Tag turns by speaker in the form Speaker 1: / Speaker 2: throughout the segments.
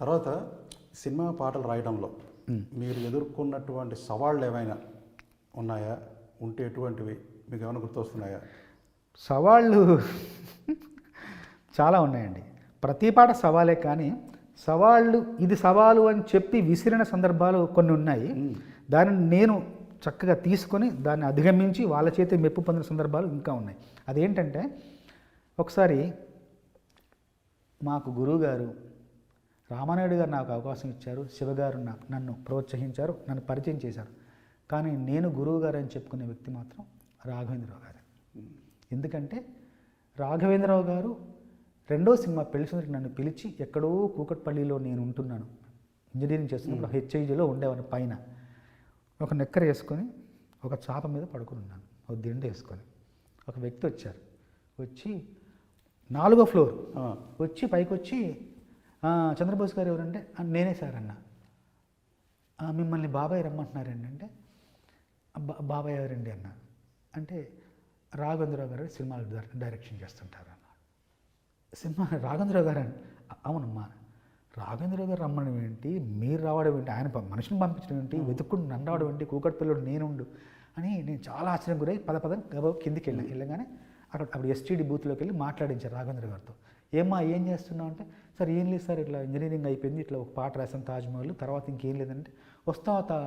Speaker 1: తర్వాత సినిమా పాటలు రాయడంలో మీరు ఎదుర్కొన్నటువంటి సవాళ్ళు ఏమైనా ఉన్నాయా? ఉంటే ఎటువంటివి మీకు ఏమైనా గుర్తొస్తున్నాయా?
Speaker 2: సవాళ్ళు చాలా ఉన్నాయండి. ప్రతి పాట సవాలే, కానీ సవాళ్ళు ఇది సవాలు అని చెప్పి విసిరిన సందర్భాలు కొన్ని ఉన్నాయి. దానిని నేను చక్కగా తీసుకొని దాన్ని అధిగమించి వాళ్ళ చేతి మెప్పు పొందిన సందర్భాలు ఇంకా ఉన్నాయి. అదేంటంటే, ఒకసారి మాకు గురువుగారు రామానాయుడు గారు నాకు అవకాశం ఇచ్చారు, శివగారు నన్ను ప్రోత్సహించారు, నన్ను పరిచయం చేశారు. కానీ నేను గురువు గారు అని చెప్పుకునే వ్యక్తి మాత్రం రాఘవేంద్రరావు గారు. ఎందుకంటే రాఘవేంద్రరావు గారు రెండో సినిమా పెళ్లి సందర్భంగా నన్ను పిలిచి, ఎక్కడో కూకట్పల్లిలో నేను ఉంటున్నాను, ఇంజనీరింగ్ చేస్తున్నప్పుడు హెచ్ఐజిలో ఉండేవాడిని, పైన ఒక నెక్కర వేసుకొని ఒక చాప మీద పడుకుని ఉన్నాను, ఒక దిండు వేసుకొని. ఒక వ్యక్తి వచ్చారు, వచ్చి 4వ ఫ్లోర్ వచ్చి పైకి వచ్చి, చంద్రబోస్ గారు ఎవరంటే, నేనే సార్ అన్న. మిమ్మల్ని బాబాయ్ రమ్మంటున్నారండి అంటే, బాబాయ్ ఎవరండి అన్న అంటే, రాఘవేంద్రరావు గారు సినిమాలు డైరెక్షన్ చేస్తుంటారు అన్న. సినిమా రాఘవేంద్రరావు గారు అని, అవునమ్మా. రాఘవేంద్రరావు గారు రమ్మడం ఏంటి, మీరు రావడం ఏంటి, ఆయన మనుషుని పంపించడం ఏంటి, వెతుక్కుంటూ నన్ను రావడం ఏంటి, కూకట్పల్లిలో నేనుండు అని నేను చాలా ఆశ్చర్యం గురై పదం కిందికి వెళ్ళగానే అప్పుడు ఎస్టీడీ బూత్లోకి వెళ్ళి మాట్లాడించారు రాఘవేంద్ర గారితో. ఏమ్మా ఏం చేస్తున్నావు అంటే, సార్ ఏం లేదు సార్, ఇట్లా ఇంజనీరింగ్ అయిపోయింది, ఇట్లా ఒక పాట రాసాను తాజ్మహల్, తర్వాత ఇంకేం లేదంటే, వస్తావా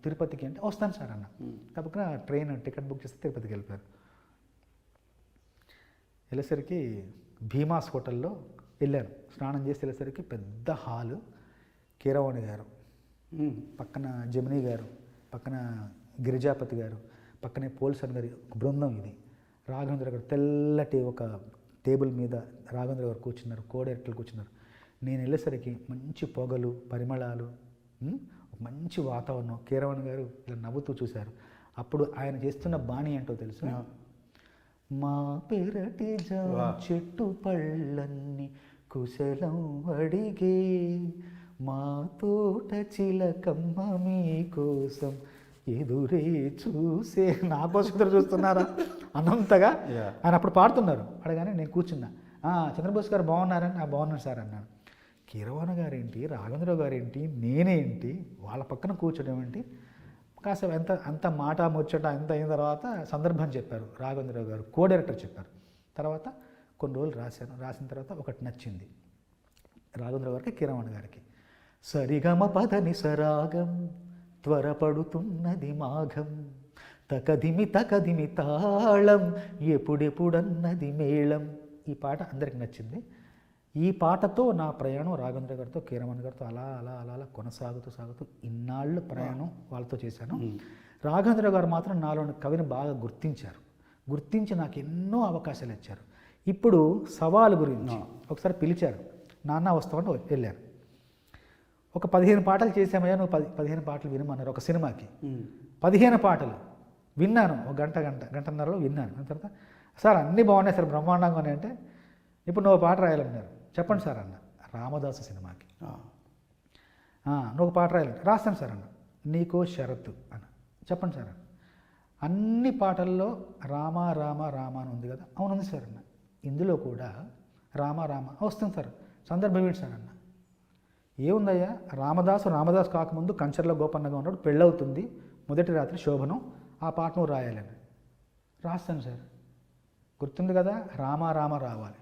Speaker 2: తిరుపతికి అంటే, వస్తాను సార్ అన్న. తప్పకుండా ట్రైన్ టికెట్ బుక్ చేస్తే తిరుపతికి వెళ్ళిపోయారు. వెళ్ళేసరికి భీమాస్ హోటల్లో వెళ్ళాను, స్నానం చేసి వెళ్ళేసరికి పెద్ద హాలు, కీరవాణి గారు పక్కన, జమినీ గారు పక్కన, గిరిజాపతి గారు పక్కనే, పోల్సన్ గారి ఒక బృందం. ఇది రాఘవేంద్ర గారు తెల్లటి ఒక టేబుల్ మీద రాఘవేంద్ర గారు కూర్చున్నారు, కోడైరెక్టర్లు కూర్చున్నారు. నేను వెళ్ళేసరికి మంచి పొగలు, పరిమళాలు, మంచి వాతావరణం. కీరవాణి గారు ఇలా నవ్వుతూ చూశారు. అప్పుడు ఆయన చేస్తున్న బాణి ఏంటో తెలుసు, మా పెరటి చెట్టు పళ్ళన్ని కుశలం అడిగే, మా తోట చిలకమ్మ మీకోసం ఎదురే చూసే. నా కోసం ఎదురు చూస్తున్నారా అన్నంతగా ఆయన అప్పుడు పాడుతున్నారు. అడగానే నేను కూర్చున్నా. చంద్రబోస్ గారు బాగున్నారని, బాగున్నాను సార్ అన్నాను. కీరవాణి గారేంటి, రాఘవేంద్రరావు గారేంటి, నేనేంటి, వాళ్ళ పక్కన కూర్చోడం ఏంటి. కాసేపు అంత మాట ముచ్చట ఎంత అయిన తర్వాత సందర్భం చెప్పారు రాఘవేంద్రరావు గారు, కో డైరెక్టర్ చెప్పారు. తర్వాత కొన్ని రోజులు రాశాను. రాసిన తర్వాత ఒకటి నచ్చింది రాఘవేంద్రరావు గారికి, కీరవాణి గారికి. సరిగమ పదని సరాగం త్వరపడుతున్నది మాఘం, తకదిమి తకదిమి తాళం ఎప్పుడెప్పుడన్నది మేళం. ఈ పాట అందరికి నచ్చింది. ఈ పాటతో నా ప్రయాణం రాఘవేంద్ర గారితో, కీరవాణి గారితో అలా అలా అలా అలా సాగుతూ ఇన్నాళ్ళు ప్రయాణం వాళ్ళతో చేశాను. రాఘవేంద్ర గారు మాత్రం నాలోని కవిని బాగా గుర్తించి నాకు ఎన్నో అవకాశాలు ఇచ్చారు. ఇప్పుడు సవాలు గురించి ఒకసారి పిలిచారు, నాన్న వస్తామంటే వెళ్ళాను. ఒక 15 పాటలు చేసామయ్యా, నువ్వు 15 పాటలు వినమన్నారు ఒక సినిమాకి. 15 పాటలు విన్నాను, ఒక గంటన్నరలో విన్నాను. తర్వాత సార్ అన్నీ బాగున్నాయి సార్, బ్రహ్మాండంగా ఉన్నాయి అంటే, ఇప్పుడు నువ్వు పాట రాయాలన్నారు. చెప్పండి సార్ అన్న. రామదాసు సినిమాకి. నువ్వు పాట రాయాలంటే, రాస్తాను సార్ అన్న. నీకో షరతు అన్న. చెప్పండి సార్ అన్న. అన్ని పాటల్లో రామ రామ రామ అని ఉంది కదా. అవును ఉంది సార్ అన్న. ఇందులో కూడా రామ రామ వస్తుంది సార్, సందర్భం ఏంటి సార్ అన్న. ఏముందయ్యా, రామదాసు కాకముందు కంచర్ల గోపన్నగా ఉన్నాడు, పెళ్ళవుతుంది, మొదటి రాత్రి శోభనం, ఆ పాట నువ్వు రాయాలని. రాస్తాను సార్, గుర్తుంది కదా, రామ రామ రావాలి,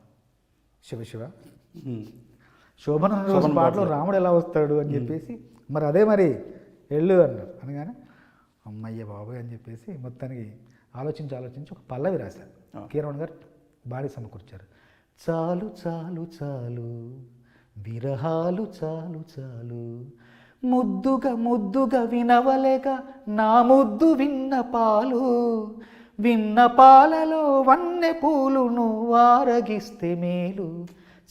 Speaker 2: శివ శివ శోభనం రోజు పాటలో రాముడు ఎలా వస్తాడు అని చెప్పేసి, మరి అదే మరి వెళ్ళు అన్నారు. అనగానే అమ్మయ్య బాబోయ్ అని చెప్పేసి మొత్తానికి ఆలోచించి ఒక పల్లవి రాశారు. కీరవాణి గారు బాడీ సమకూర్చారు. చాలు చాలు చాలు విరహాలు చాలు చాలు, ముద్దుగా వినవలేక నా ముద్దు విన్న పాలలో వన్నె పూలు నువ్వు ఆరగిస్తే మేలు,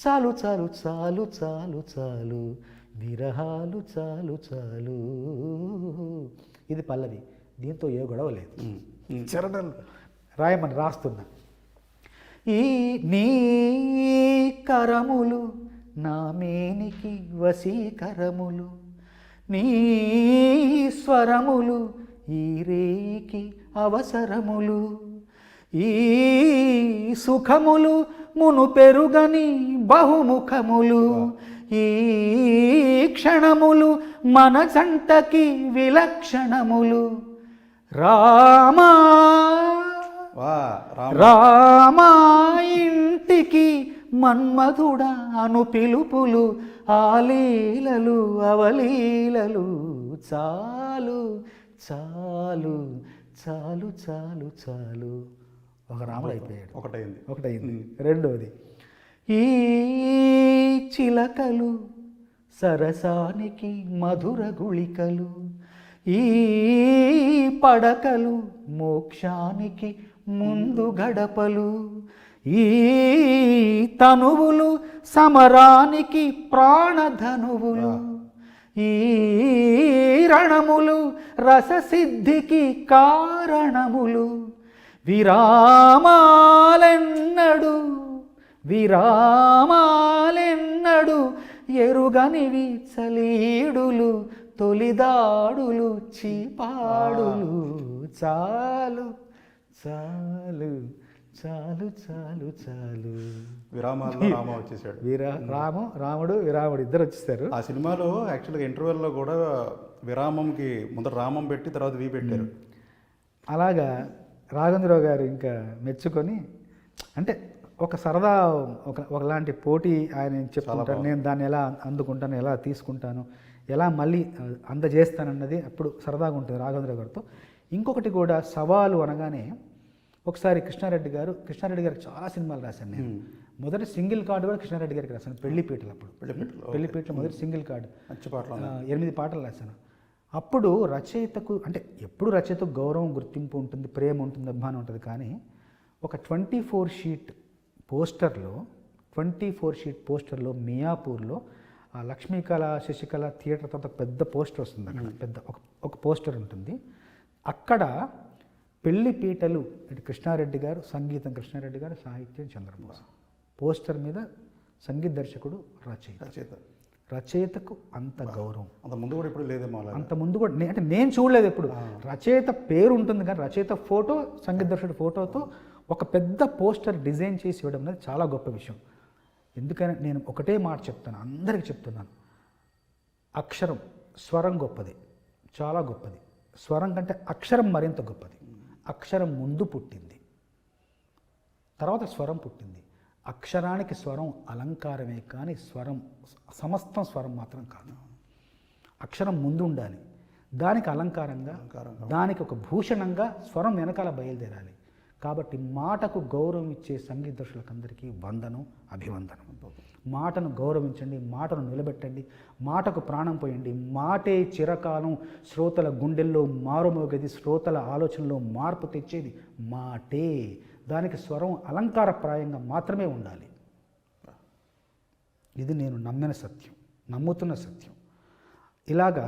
Speaker 2: చాలు చాలు చాలు చాలు చాలు విరహాలు చాలు చాలు. ఇది పల్లవి. దీంతో ఏ గొడవ లేదు. చరణాలు రాయమని రాస్తున్నా. ఈ నీ కరములు నా మేనికి వశీకరములు, నీ స్వరములు ఈ రేయికి అవసరములు, ఈ సుఖములు మును పెరుగని బహుముఖములు, ఈ క్షణములు మన జంటకి విలక్షణములు. రామా
Speaker 1: వా రామ
Speaker 2: రామా ఇంటికి మన్మధుడా అను పిలుపులు, ఆలీలలు అవలీలలు. చాలు చాలు చాలు చాలు చాలు. ఒక రాముడు అయిపోయాడు. ఒకటైంది. రెండోది, ఈ చిలకలు సరసానికి మధుర గుళికలు, ఈ పడకలు మోక్షానికి ముందు గడపలు, ఈ తనువులు సమరానికి ప్రాణధనువులు, ఈ రణములు రససిద్ధికి కారణములు. విరామాలెన్నడు విరామాలెన్నడు ఎరుగనివి చలీడులు, తొలిదాడులు చీపాడులు. చాలు చాలు చాలు చాలు చాలు.
Speaker 1: విరామాల్లో రామ వచ్చేసాడు.
Speaker 2: రాముడు విరాముడు ఇద్దరు వచ్చేసారు.
Speaker 1: ఆ సినిమాలో యాక్చువల్గా ఇంటర్వెల్లో కూడా విరామంకి ముందర రామం పెట్టి తర్వాత వి పెట్టారు.
Speaker 2: అలాగా రాఘవేంద్రరావు గారు ఇంకా మెచ్చుకొని, అంటే ఒక సరదా ఒకలాంటి పోటీ ఆయన చెప్తుంటారు. నేను దాన్ని ఎలా అందుకుంటాను, ఎలా తీసుకుంటాను, ఎలా మళ్ళీ అందజేస్తానన్నది అప్పుడు సరదాగా ఉంటుంది రాఘవేంద్రరావు గారితో. ఇంకొకటి కూడా సవాలు అనగానే, ఒకసారి కృష్ణారెడ్డి గారు చాలా సినిమాలు రాశాను నేను. మొదటి సింగిల్ కార్డు కూడా కృష్ణారెడ్డి గారికి రాశాను పెళ్లిపీటలు. అప్పుడు పెళ్లిపీటలో మొదటి సింగిల్ కార్డు 8 పాటలు రాశాను. అప్పుడు రచయితకు, అంటే ఎప్పుడు రచయితకు గౌరవం గుర్తింపు ఉంటుంది, ప్రేమ ఉంటుంది, అభిమానం ఉంటుంది. కానీ ఒక 24 షీట్ పోస్టర్లో మియాపూర్లో లక్ష్మీకళ శశికళ థియేటర్ తర్వాత పెద్ద పోస్టర్ వస్తుంది. అక్కడ పెద్ద ఒక పోస్టర్ ఉంటుంది. అక్కడ పెళ్లిపీటలు ఇటు కృష్ణారెడ్డి గారు, సంగీతం కృష్ణారెడ్డి గారు, సాహిత్యం చంద్రబోస్. పోస్టర్ మీద సంగీత దర్శకుడు రచయితకు అంత గౌరవం.
Speaker 1: అంత ముందు కూడా ఇప్పుడు లేదేమో.
Speaker 2: అంత ముందు కూడా అంటే నేను చూడలేదు ఎప్పుడు. రచయిత పేరు ఉంటుంది కానీ రచయిత ఫోటో, సంగీత దర్శకుడు ఫోటోతో ఒక పెద్ద పోస్టర్ డిజైన్ చేసి ఇవ్వడం అనేది చాలా గొప్ప విషయం. ఎందుకని నేను ఒకటే మాట చెప్తాను, అందరికీ చెప్తున్నాను. అక్షరం, స్వరం గొప్పది, చాలా గొప్పది. స్వరం కంటే అక్షరం మరింత గొప్పది. అక్షరం ముందు పుట్టింది, తర్వాత స్వరం పుట్టింది. అక్షరానికి స్వరం అలంకారమే కానీ సమస్తం స్వరం మాత్రం కాదు. అక్షరం ముందు ఉండాలి, దానికి అలంకారంగా, దానికి ఒక భూషణంగా స్వరం వెనకాల బయలుదేరాలి. కాబట్టి మాటకు గౌరవం ఇచ్చే సంగీత దర్శకులందరికీ వందనం, అభివందనం. మాటను గౌరవించండి, మాటను నిలబెట్టండి, మాటకు ప్రాణం పోయండి. మాటే చిరకాలం శ్రోతల గుండెల్లో మారుమోగేది, శ్రోతల ఆలోచనలో మార్పు తెచ్చేది మాటే. దానికి స్వరం అలంకారప్రాయంగా మాత్రమే ఉండాలి. ఇది నేను నమ్మిన సత్యం, నమ్ముతున్న సత్యం. ఇలాగా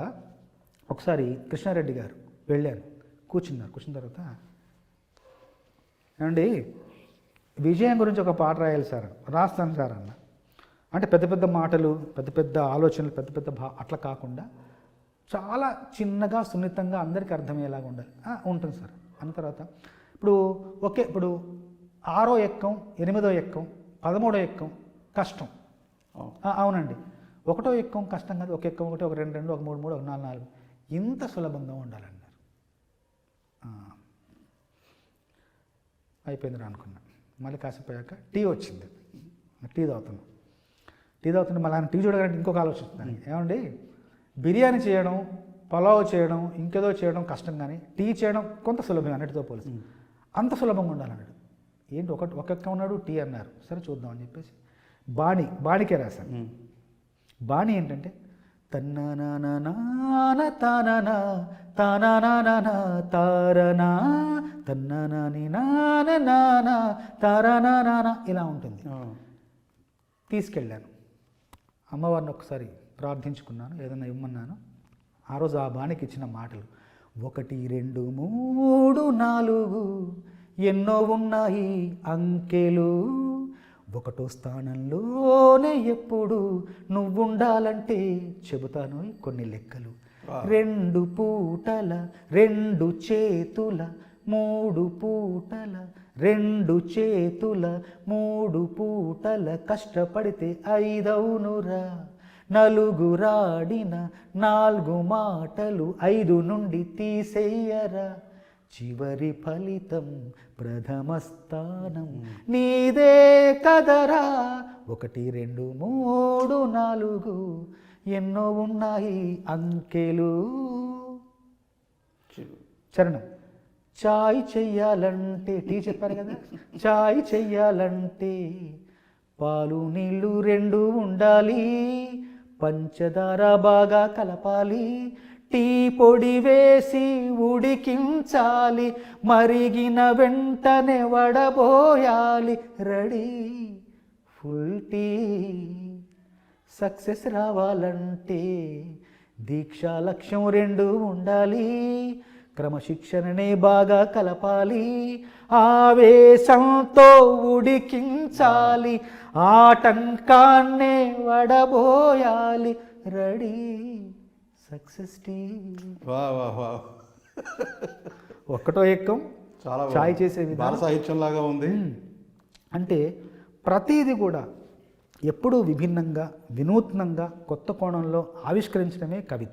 Speaker 2: ఒకసారి కృష్ణారెడ్డి గారు వెళ్ళాను, కూర్చున్న తర్వాత, ఏమండి విజయం గురించి ఒక పాట రాయాలి సార్. రాస్తాను సార్ అన్న. అంటే పెద్ద పెద్ద మాటలు, పెద్ద పెద్ద ఆలోచనలు, పెద్ద పెద్ద అట్లా కాకుండా చాలా చిన్నగా సున్నితంగా అందరికీ అర్థమయ్యేలాగా ఉండాలి. ఉంటుంది సార్ అన్న తర్వాత ఇప్పుడు 6వ ఎక్కం, 8వ ఎక్కం, 13వ ఎక్కం కష్టం. అవునండి, 1వ ఎక్కం కష్టం కాదు. ఒక ఎక్కం 1, ఒక 2, 2, ఒక 3, 3, ఒక 4, 4 ఇంత సులభంగా ఉండాలన్నారు. అయిపోయిందిరా అనుకున్నా. మళ్ళీ కాసేపోయాక టీ వచ్చింది. టీ తాగుతున్నాను. మళ్ళీ ఆయన టీ చూడగానే ఇంకొక ఆలోచిస్తున్నాను. ఏమండి, బిర్యానీ చేయడం, పలావ్ చేయడం, ఇంకేదో చేయడం కష్టం, కానీ టీ చేయడం కొంత సులభం అన్నిటితో పోలిసి. అంత సులభంగా ఉండాలన్నాడు. ఏంటి ఒక్కొక్క ఉన్నాడు, టీ అన్నారు. సరే చూద్దామని చెప్పేసి బాణికే రాశాను. బాణి ఏంటంటే తన్నానా తానా తానా తారనా తన్నాని నానా తారనా ఇలా ఉంటుంది. తీసుకెళ్ళాను, అమ్మవారిని ఒకసారి ప్రార్థించుకున్నాను, ఏదైనా ఇమ్మన్నాను. ఆ రోజు ఆ బాణికి ఇచ్చిన మాటలు 1, 2, 3, 4 ఎన్నో ఉన్నాయి అంకెలు, 1వ స్థానంలోనే ఎప్పుడు నువ్వుండాలంటే చెబుతాను కొన్ని లెక్కలు. 2 పూటల 2 చేతుల 3 పూటల 2 చేతుల 3 పూటల కష్టపడితే 5 అవునురా, నలుగురాడిన 4 మాటలు 5 నుండి తీసేయరా, చివరి ఫలితం ప్రథమ స్థానం నీదే కదరా. 1 2 3 4 ఎన్నో ఉన్నాయి అంకెలు. చరణం. చాయ్ చెయ్యాలంటే, టీ చెప్పారు కదా, చాయ్ చెయ్యాలంటే పాలు నీళ్ళు 2 ఉండాలి, పంచదార బాగా కలపాలి, టీ పొడి వేసి ఉడికించాలి, మరిగిన వెంటనే వడబోయాలి, రెడీ ఫుల్ టీ. సక్సెస్ రావాలంటే దీక్ష లక్ష్యం 2 ఉండాలి, క్రమశిక్షణనే బాగా కలపాలి, ఆవేశంతో ఉడికించాలి, ఆటంకాన్నే వడబోయాలి, రెడీ సక్సెస్ టీ.
Speaker 1: వా వా వా
Speaker 2: ఒక్కటో ఎక్కం
Speaker 1: చాలా
Speaker 2: చాయ్ చేసే
Speaker 1: బాల
Speaker 2: విధానం
Speaker 1: సాహిత్యం లాగా ఉంది.
Speaker 2: అంటే ప్రతీది కూడా ఎప్పుడూ విభిన్నంగా, వినూత్నంగా, కొత్త కోణంలో ఆవిష్కరించడమే కవిత్వం.